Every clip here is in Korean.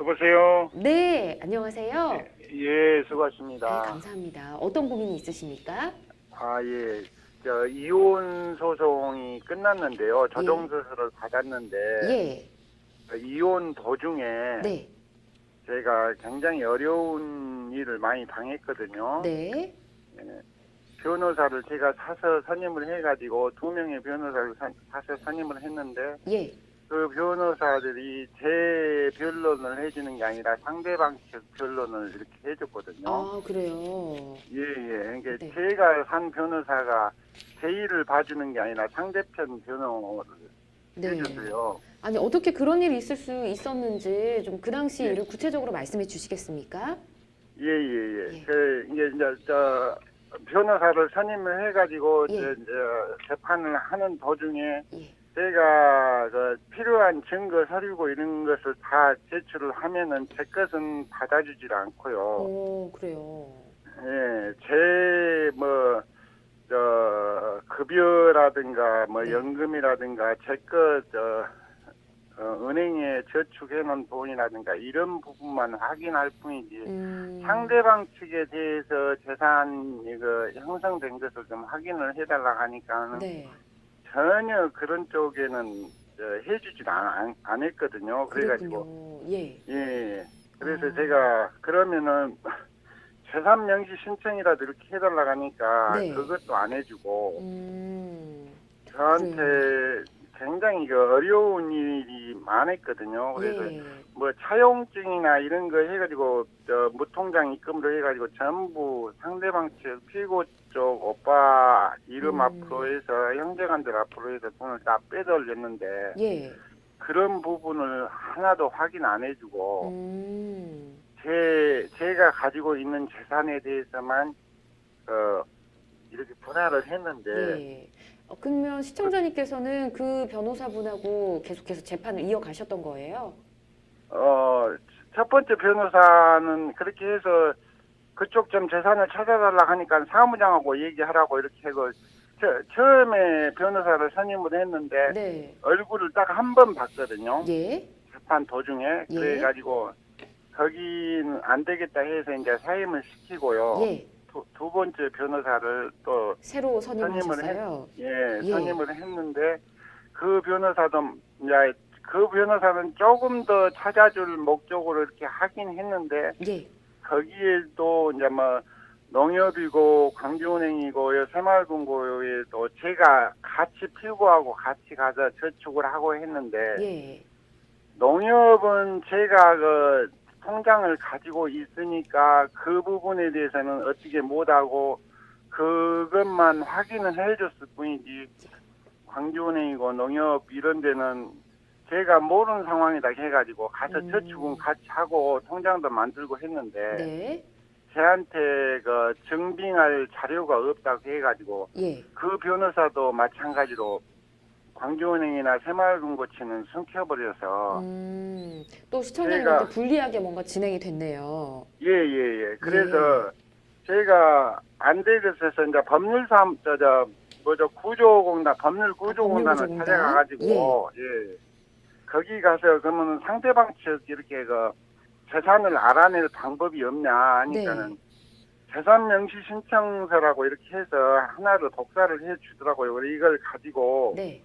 여보세요? 네, 안녕하세요. 예, 네, 수고하십니다. 감사합니다. 어떤 고민이 있으십니까? 아, 예. 이혼 소송이 끝났는데요. 예, 조정조서를 받았는데, 예, 이혼 도중에 네, 제가 굉장히 어려운 일을 많이 당했거든요. 네, 예, 변호사를 제가 사서 선임을 해가지고 2명의 변호사를 사서 선임을 했는데, 예. 그 변호사들이 제 변론을 해주는 게 아니라 상대방 측 변론을 이렇게 해줬거든요. 아, 그래요. 예, 예. 그러니까 네, 제가 산 변호사가 제 일을 봐주는 게 아니라 상대편 변호를 네. 해줬어요. 아니, 어떻게 그런 일이 있을 수 있었는지 좀 그 당시 예, 일을 구체적으로 말씀해 주시겠습니까? 예, 예. 예, 이제 변호사를 선임을 해가지고 예, 이제 재판을 하는 도중에 예. 제가 그 필요한 증거 서류고 이런 것을 다 제출을 하면은 제 것은 받아주질 않고요. 오, 그래요. 예, 급여라든가, 네. 연금이라든가, 제 것, 은행에 저축해 놓은 돈이라든가, 이런 부분만 확인할 뿐이지, 상대방 측에 대해서 재산이 형성된 것을 좀 확인을 해달라 하니까, 네, 전혀 그런 쪽에는 해주질 않았거든요. 그래가지고, 그랬군요. 예. 예, 그래서 아, 제가, 그러면은, 재산 명시 신청이라도 이렇게 해달라고 하니까 네. 그것도 안 해주고 그래요. 저한테 굉장히 어려운 일이 많았거든요. 그래서 예, 뭐 차용증이나 이런 거 해가지고 무통장 입금으로 해가지고 전부 상대방 측 피고 쪽 오빠 이름 앞으로 해서 형제간들 앞으로 해서 돈을 다 빼돌렸는데 예. 그런 부분을 하나도 확인 안 해주고 음. 제가 가지고 있는 재산에 대해서만 이렇게 분할을 했는데 예. 그러면 시청자님께서는 그 변호사분하고 계속해서 재판을 이어가셨던 거예요? 첫 번째 변호사는 그렇게 해서 그쪽 좀 재산을 찾아달라 하니까 사무장하고 얘기하라고 이렇게 하고 처음에 변호사를 선임을 했는데 네. 얼굴을 딱 한 번 봤거든요. 예. 재판 도중에 예. 그래가지고 거기는 안 되겠다 해서 이제 사임을 시키고요. 예. 두 번째 변호사를 또 새로 선임을 선임하셨어요? 예, 예. 선임을 했는데 그 변호사도 이제 그 변호사는 조금 더 찾아줄 목적으로 이렇게 하긴 했는데 예. 거기에도 이제 뭐 농협이고 광주은행이고 새마을금고에도 제가 같이 필고하고 같이 가서 저축을 하고 했는데 예. 농협은 제가 그 통장을 가지고 있으니까 그 부분에 대해서는 어떻게 못하고 그것만 확인을 해줬을 뿐이지 광주은행이고 농협 이런 데는 제가 모르는 상황이다 해가지고 가서 저축은 같이 하고 통장도 만들고 했는데 네. 저한테 그 증빙할 자료가 없다고 해가지고 예. 그 변호사도 마찬가지로 광주은행이나 새마을금고치는 숨겨버려서 또 시청자님한테 제가 불리하게 뭔가 진행이 됐네요. 예. 그래서 제가 안 되겠어서 이제 법률구조공단을 법률구조공단? 찾아가가지고 예. 거기 가서 그러면 상대방 측 이렇게 그 재산을 알아낼 방법이 없냐 하니까는 네. 재산 명시 신청서라고 이렇게 해서 하나를 독사를 해 주더라고요. 그래서 이걸 가지고 네.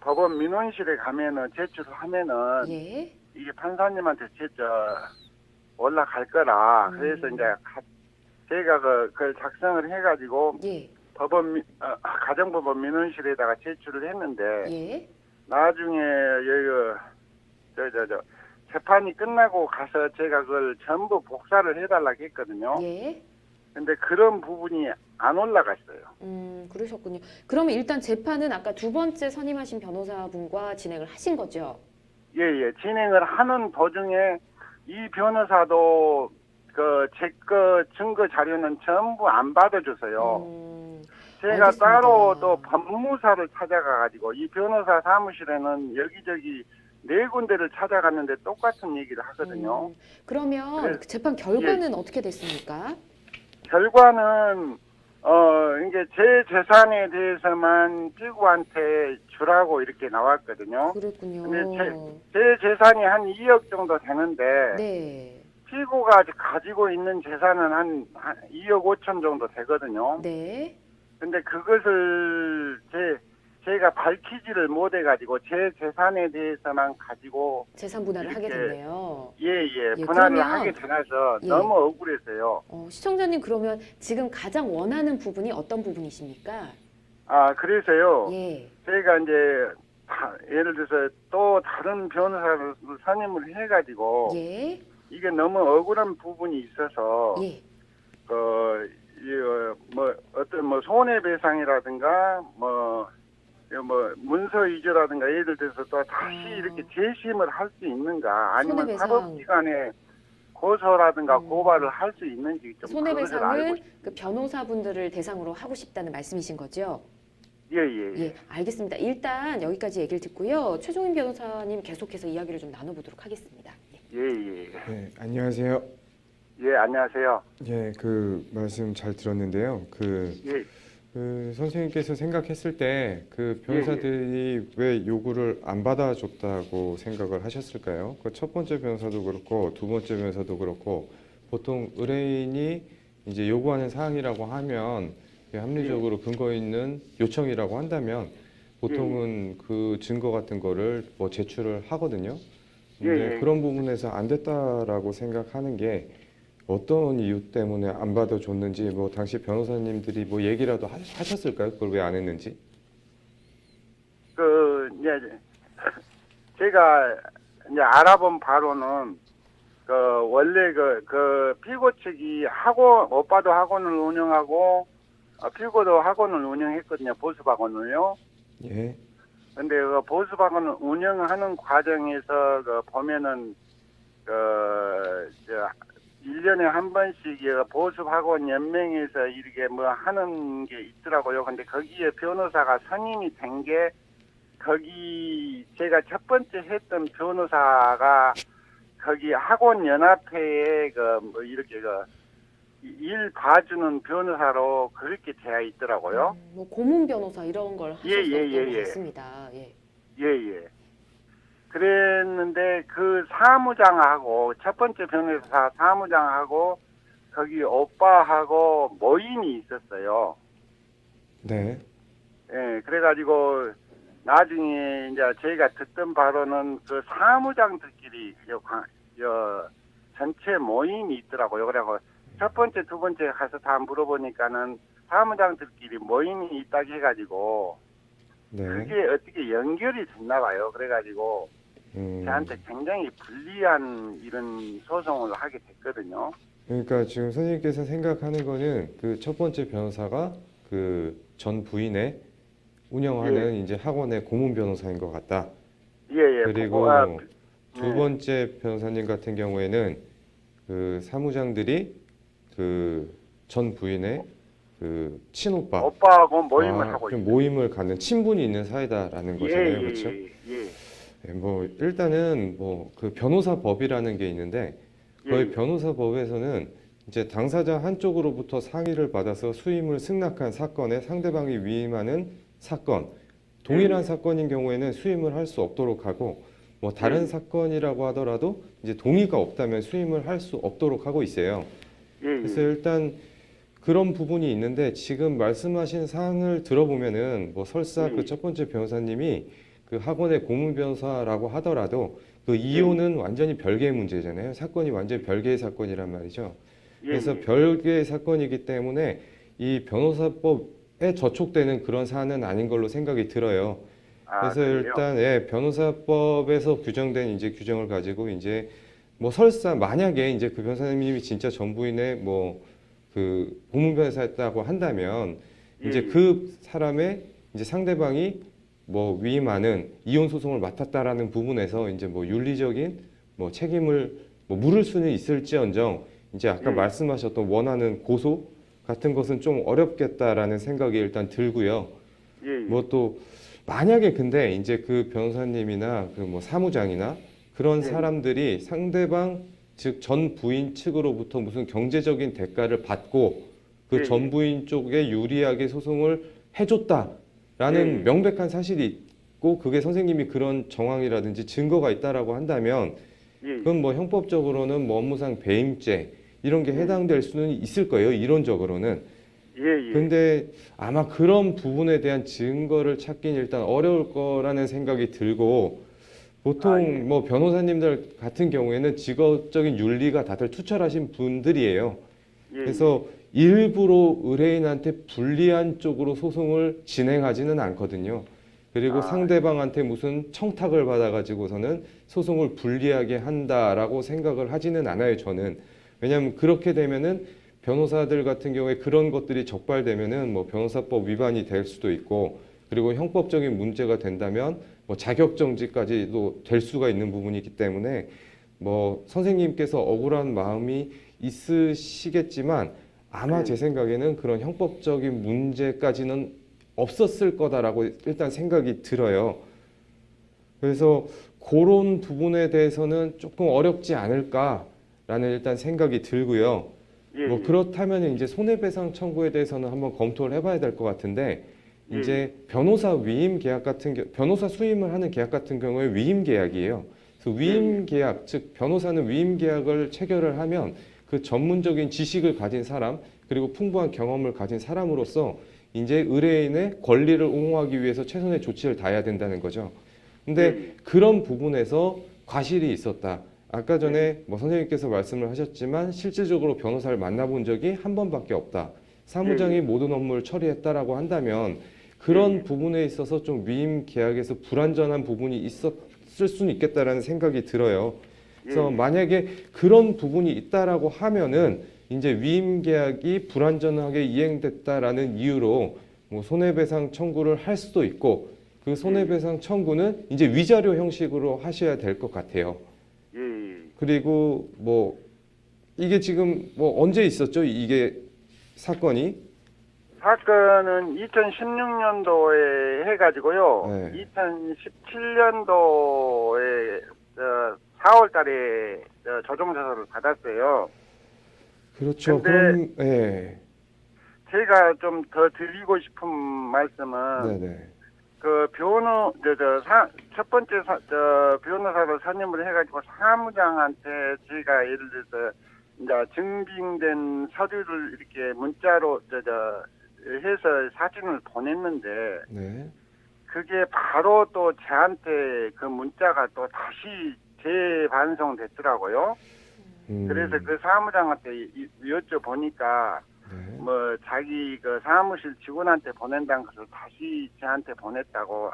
법원 민원실에 가면은 제출을 하면은 예. 이게 판사님한테 올라갈 거라. 그래서 이제 제가 그걸 작성을 해가지고 예. 가정법원 민원실에다가 제출을 했는데 예. 나중에 재판이 끝나고 가서 제가 그걸 전부 복사를 해달라고 했거든요. 예. 근데 그런 부분이 안 올라갔어요. 그러셨군요. 그러면 일단 재판은 아까 두 번째 선임하신 변호사분과 진행을 하신 거죠? 예. 진행을 하는 도중에 이 변호사도 제 거 증거 자료는 전부 안 받아줘서요. 제가 알겠습니다. 따로 또 법무사를 찾아가가지고 이 변호사 사무실에는 여기저기 4군데를 찾아갔는데 똑같은 얘기를 하거든요. 그러면 그래, 그 재판 결과는 어떻게 됐습니까? 결과는 이게 제 재산에 대해서만 피고한테 주라고 이렇게 나왔거든요. 그랬군요. 근데 제 재산이 한 2억 정도 되는데, 네. 피고가 가지고 있는 재산은 한 2억 5천 정도 되거든요. 네. 근데 그것을 제가 밝히지를 못해가지고 제 재산에 대해서만 가지고 재산 분할을 하게 이렇게, 됐네요. 예, 예, 분할을 그러면- 하게 되나서 예. 너무 억울해서요. 시청자님 그러면 지금 가장 원하는 부분이 어떤 부분이십니까? 그래서요. 예. 제가 이제 예를 들어서 또 다른 변호사를 선임을 해가지고 예. 이게 너무 억울한 부분이 있어서 예. 어떤 손해배상이라든가 문서 위조라든가 예를 들어서 또 다시 이렇게 재심을 할 수 있는가 아니면 손해배상. 사법기관에 고소라든가 음. 고발을 할 수 있는지 좀 그것을 알고 손해배상은 싶습니다. 그 변호사분들을 대상으로 하고 싶다는 말씀이신 거죠? 예. 예, 알겠습니다. 일단 여기까지 얘기를 듣고요. 최종인 변호사님 계속해서 이야기를 좀 나눠보도록 하겠습니다. 예. 네, 안녕하세요. 예, 안녕하세요. 예, 그 말씀 잘 들었는데요. 예. 그 선생님께서 생각했을 때 그 변호사들이 왜 요구를 안 받아줬다고 생각을 하셨을까요? 그 첫 번째 변호사도 그렇고 두 번째 변호사도 그렇고 보통 의뢰인이 이제 요구하는 사항이라고 하면 합리적으로 근거 있는 요청이라고 한다면 보통은 그 증거 같은 거를 뭐 제출을 하거든요. 근데 그런 부분에서 안 됐다라고 생각하는 게 어떤 이유 때문에 안 받아줬는지 뭐 당시 변호사님들이 뭐 얘기라도 하셨을까요? 그걸 왜 안 했는지? 이제 제가 이제 알아본 바로는 원래 그 피고 측이 오빠도 학원을 운영하고 피고도 학원을 운영했거든요. 보습학원을요. 예. 근데 그 보습학원을 운영하는 과정에서 보면은 1년에 한 번씩 보습학원 연맹에서 이렇게 뭐 하는 게 있더라고요. 근데 거기에 변호사가 선임이 된 게 거기 제가 첫 번째 했던 변호사가 거기 학원 연합회에 이렇게 일 봐주는 변호사로 그렇게 되어 있더라고요. 뭐 고문 변호사 이런 걸 하셨었던 것 같습니다. 예. 그랬는데 그 사무장하고 첫 번째 변호사 사무장하고 거기 오빠하고 모임이 있었어요. 네. 예, 그래가지고 나중에 이제 저희가 듣던 바로는 그 사무장들끼리 전체 모임이 있더라고요. 그래서 첫 번째, 두 번째 가서 다 물어보니까는 사무장들끼리 모임이 있다고 해가지고 네. 그게 어떻게 연결이 됐나 봐요. 그래가지고 저한테 굉장히 불리한 이런 소송을 하게 됐거든요. 그러니까 지금 선생님께서 생각하는 거는 그 첫 번째 변호사가 그 전 부인의 운영하는 이제 학원의 고문 변호사인 것 같다. 예. 그리고 두 번째 변호사님 같은 경우에는 그 사무장들이 그 전 부인의 그 친오빠 오빠하고 모임을 하고 좀 있어요. 모임을 갖는 친분이 있는 사이다라는 거잖아요, 그렇죠? 네, 뭐 일단은 뭐 그 변호사법이라는 게 있는데 거의 변호사법에서는 이제 당사자 한쪽으로부터 상의를 받아서 수임을 승낙한 사건에 상대방이 위임하는 사건, 동일한 사건인 경우에는 수임을 할 수 없도록 하고 뭐 다른 사건이라고 하더라도 이제 동의가 없다면 수임을 할 수 없도록 하고 있어요. 그래서 일단 그런 부분이 있는데 지금 말씀하신 사항을 들어보면은 뭐 설사 그 첫 번째 변호사님이 그 학원의 고문 변호사라고 하더라도 그 이혼은 완전히 별개의 문제잖아요. 사건이 완전히 별개의 사건이란 말이죠. 그래서 별개의 사건이기 때문에 이 변호사법에 저촉되는 그런 사안은 아닌 걸로 생각이 들어요. 그래서 일단 변호사법에서 규정된 이제 규정을 가지고 이제 뭐 설사 만약에 이제 그 변호사님이 진짜 전부인의 뭐 그 고문 변호사였다고 한다면 이제 그 사람의 이제 상대방이 뭐 위임하는 이혼 소송을 맡았다라는 부분에서 이제 뭐 윤리적인 뭐 책임을 뭐 물을 수는 있을지언정 이제 아까 말씀하셨던 원하는 고소 같은 것은 좀 어렵겠다라는 생각이 일단 들고요. 뭐 또 만약에 근데 이제 그 변호사님이나 그 뭐 사무장이나 그런 사람들이 상대방 즉 전 부인 측으로부터 무슨 경제적인 대가를 받고 그 예, 전 부인 쪽에 유리하게 소송을 해줬다라는 예. 명백한 사실이 있고 그게 선생님이 그런 정황이라든지 증거가 있다라고 한다면 예, 그건 뭐 형법적으로는 뭐 업무상 배임죄 이런 게 해당될 수는 있을 거예요. 이론적으로는. 예, 예. 근데 아마 그런 부분에 대한 증거를 찾긴 일단 어려울 거라는 생각이 들고 보통 아, 예. 뭐 변호사님들 같은 경우에는 직업적인 윤리가 다들 투철하신 분들이에요. 예, 그래서 일부러 의뢰인한테 불리한 쪽으로 소송을 진행하지는 않거든요. 그리고 아, 상대방한테 무슨 청탁을 받아가지고서는 소송을 불리하게 한다라고 생각을 하지는 않아요, 저는. 왜냐하면 그렇게 되면은 변호사들 같은 경우에 그런 것들이 적발되면은 뭐 변호사법 위반이 될 수도 있고 그리고 형법적인 문제가 된다면 뭐 자격정지까지도 될 수가 있는 부분이기 때문에 뭐 선생님께서 억울한 마음이 있으시겠지만 아마 제 생각에는 그런 형법적인 문제까지는 없었을 거다라고 일단 생각이 들어요. 그래서 그런 부분에 대해서는 조금 어렵지 않을까라는 일단 생각이 들고요. 예, 뭐 예. 그렇다면 이제 손해배상 청구에 대해서는 한번 검토를 해봐야 될 것 같은데 예, 이제 변호사 위임 계약 같은 변호사 수임을 하는 계약 같은 경우에 위임 계약이에요. 그래서 위임 계약 즉 변호사는 위임 계약을 체결을 하면 그 전문적인 지식을 가진 사람 그리고 풍부한 경험을 가진 사람으로서 이제 의뢰인의 권리를 옹호하기 위해서 최선의 조치를 다해야 된다는 거죠. 근데 그런 부분에서 과실이 있었다. 아까 전에 뭐 선생님께서 말씀을 하셨지만 실질적으로 변호사를 만나본 적이 한 번밖에 없다. 사무장이 모든 업무를 처리했다라고 한다면 그런 부분에 있어서 좀 위임 계약에서 불완전한 부분이 있었을 수는 있겠다라는 생각이 들어요. 그래서 만약에 그런 부분이 있다라고 하면은 이제 위임 계약이 불완전하게 이행됐다라는 이유로 뭐 손해배상 청구를 할 수도 있고 그 손해배상 청구는 이제 위자료 형식으로 하셔야 될 것 같아요. 예, 예. 그리고 뭐 이게 지금 뭐 언제 있었죠? 이게 사건이? 사건은 2016년도에 해가지고요. 네. 2017년도에 4월 달에 조정조서를 받았어요. 그렇죠. 근데 그럼 예. 제가 좀 더 드리고 싶은 말씀은 네네. 그 첫 번째 변호사로 선임을 해가지고 사무장한테 제가 예를 들어서 이제 증빙된 서류를 이렇게 문자로 해서 사진을 보냈는데 네. 그게 바로 또 저한테 그 문자가 또 다시 재반송됐더라고요. 그래서 그 사무장한테 여쭤보니까 네. 뭐 자기 그 사무실 직원한테 보낸다는 것을 다시 저한테 보냈다고.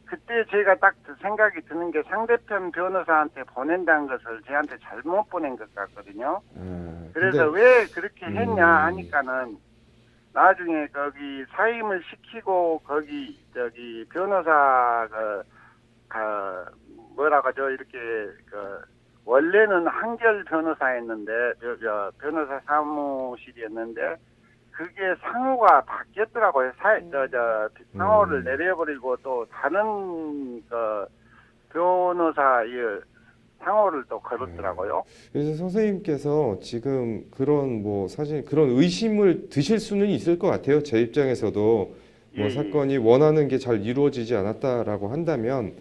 그때 제가 딱 생각이 드는 게 상대편 변호사한테 보낸다는 것을 저한테 잘못 보낸 것 같거든요. 그래서 왜 그렇게 했냐 하니까는 나중에 거기 사임을 시키고 거기 변호사 뭐라고 하죠 이렇게 원래는 한결 변호사였는데 변호사 사무실이었는데 그게 상호가 바뀌었더라고요. 상호를 내려버리고 또 다른 변호사의 상호를 또 걸었더라고요. 그래서 선생님께서 지금 그런 뭐 사실 그런 의심을 드실 수는 있을 것 같아요. 제 입장에서도 뭐 사건이 원하는 게 잘 이루어지지 않았다라고 한다면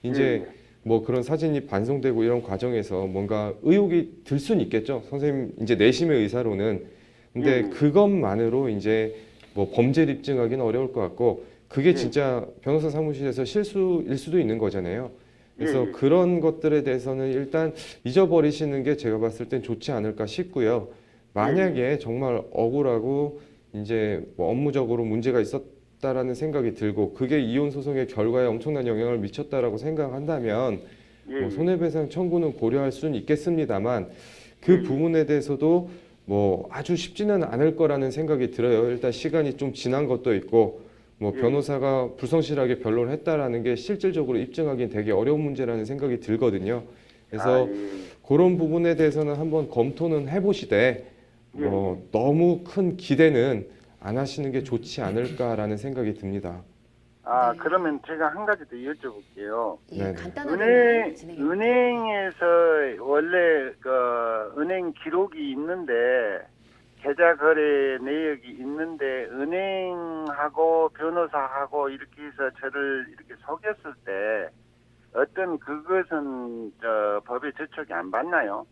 이제 뭐 그런 사진이 반송되고 이런 과정에서 뭔가 의혹이 들 수는 있겠죠. 선생님 이제 내심의 의사로는. 근데 그것만으로 이제 뭐 범죄를 입증하기는 어려울 것 같고 그게 진짜 변호사 사무실에서 실수일 수도 있는 거잖아요. 그래서 그런 것들에 대해서는 일단 잊어버리시는 게 제가 봤을 땐 좋지 않을까 싶고요. 만약에 정말 억울하고 이제 뭐 업무적으로 문제가 있었다라는 생각이 들고 그게 이혼 소송의 결과에 엄청난 영향을 미쳤다라고 생각한다면 뭐 손해배상 청구는 고려할 수는 있겠습니다만 그 부분에 대해서도 뭐 아주 쉽지는 않을 거라는 생각이 들어요. 일단 시간이 좀 지난 것도 있고 뭐 변호사가 불성실하게 변론을 했다라는 게 실질적으로 입증하기는 되게 어려운 문제라는 생각이 들거든요. 그래서 그런 부분에 대해서는 한번 검토는 해보시되 뭐 너무 큰 기대는 안 하시는 게 좋지 않을까라는 생각이 듭니다. 아, 네. 그러면 제가 한 가지 더 여쭤볼게요. 예, 네네. 간단하게 진행해 볼게요. 은행에서 원래 그 은행 기록이 있는데 계좌 거래 내역이 있는데 은행하고 변호사하고 이렇게 해서 저를 이렇게 속였을 때 어떤 그것은 법에 저촉이 안 받나요?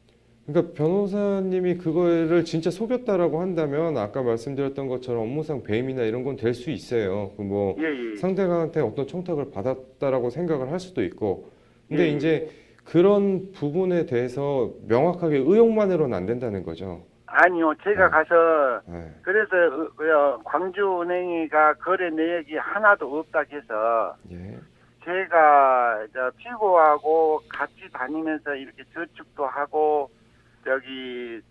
그러니까 변호사님이 그거를 진짜 속였다라고 한다면 아까 말씀드렸던 것처럼 업무상 배임이나 이런 건 될 수 있어요. 그 뭐 예, 예. 상대방한테 어떤 청탁을 받았다라고 생각을 할 수도 있고. 근데 예, 이제 그런 부분에 대해서 명확하게 의혹만으로는 안 된다는 거죠. 아니요, 제가 네. 가서 네. 그래서 광주은행이가 거래 내역이 하나도 없다 해서 예. 제가 피고하고 같이 다니면서 이렇게 저축도 하고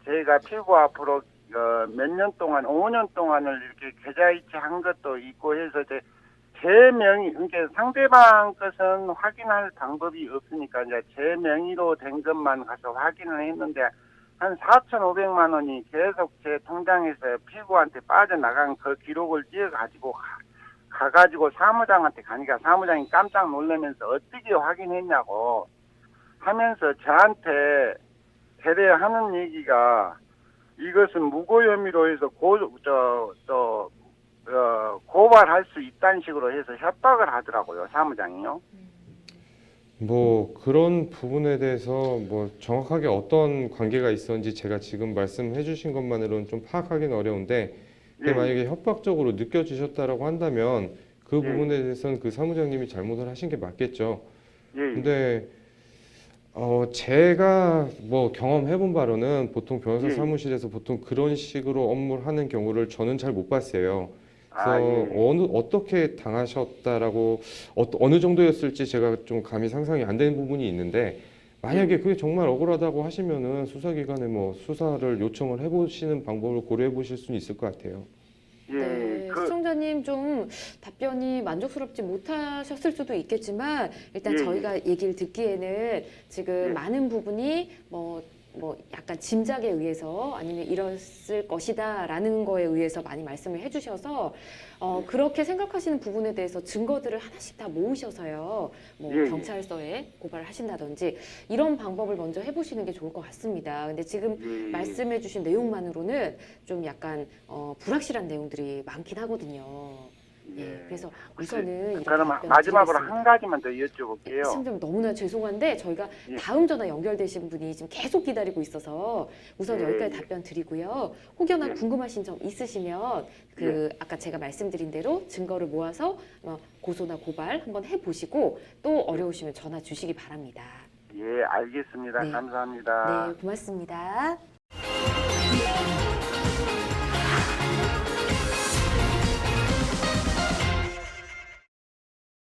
제가 피고 앞으로 몇 년 동안 5년 동안을 이렇게 계좌이체한 것도 있고 해서 제 명의 그러니까 상대방 것은 확인할 방법이 없으니까 이제 제 명의로 된 것만 가서 확인을 했는데 한 4,500만 원이 계속 제 통장에서 피고한테 빠져나간 그 기록을 띄어가지고 가가지고 사무장한테 가니까 사무장이 깜짝 놀라면서 어떻게 확인했냐고 하면서 저한테 대대하는 얘기가 이것은 무고 혐의로 해서 고발할 수 있다는 식으로 해서 협박을 하더라고요, 사무장이요. 뭐 그런 부분에 대해서 뭐 정확하게 어떤 관계가 있었는지 제가 지금 말씀해 주신 것만으로는 좀 파악하기는 어려운데 근데 예. 만약에 협박적으로 느껴지셨다라고 한다면 그 예. 부분에 대해서는 그 사무장님이 잘못을 하신 게 맞겠죠. 예. 근데 제가 뭐 경험해본 바로는 보통 변호사 예. 사무실에서 보통 그런 식으로 업무를 하는 경우를 저는 잘 못 봤어요. 그래서 아, 예. 어떻게 당하셨다라고 어느 정도였을지 제가 좀 감이 상상이 안 되는 부분이 있는데 만약에 그게 정말 억울하다고 하시면은 수사기관에 뭐 수사를 요청을 해보시는 방법을 고려해 보실 수는 있을 것 같아요. 예. 네, 시청자님 좀 답변이 만족스럽지 못하셨을 수도 있겠지만 일단 예, 저희가 얘기를 듣기에는 지금 예. 많은 부분이 뭐 약간 짐작에 의해서 아니면 이랬을 것이다라는 거에 의해서 많이 말씀을 해주셔서 그렇게 생각하시는 부분에 대해서 증거들을 하나씩 다 모으셔서요, 뭐 예, 예. 경찰서에 고발을 하신다든지 이런 방법을 먼저 해보시는 게 좋을 것 같습니다. 근데 지금 예. 말씀해주신 내용만으로는 좀 약간 불확실한 내용들이 많긴 하거든요. 예, 그래서 우선은 이렇게 그럼 답변을 마지막으로 드리겠습니다. 한 가지만 더 여쭤볼게요. 시청자님 너무나 죄송한데 저희가 예. 다음 전화 연결되신 분이 지금 계속 기다리고 있어서 우선 예. 여기까지 답변 드리고요. 혹여나 예. 궁금하신 점 있으시면 아까 제가 말씀드린 대로 증거를 모아서 고소나 고발 한번 해보시고 또 어려우시면 전화 주시기 바랍니다. 예, 알겠습니다. 네. 감사합니다. 네, 고맙습니다.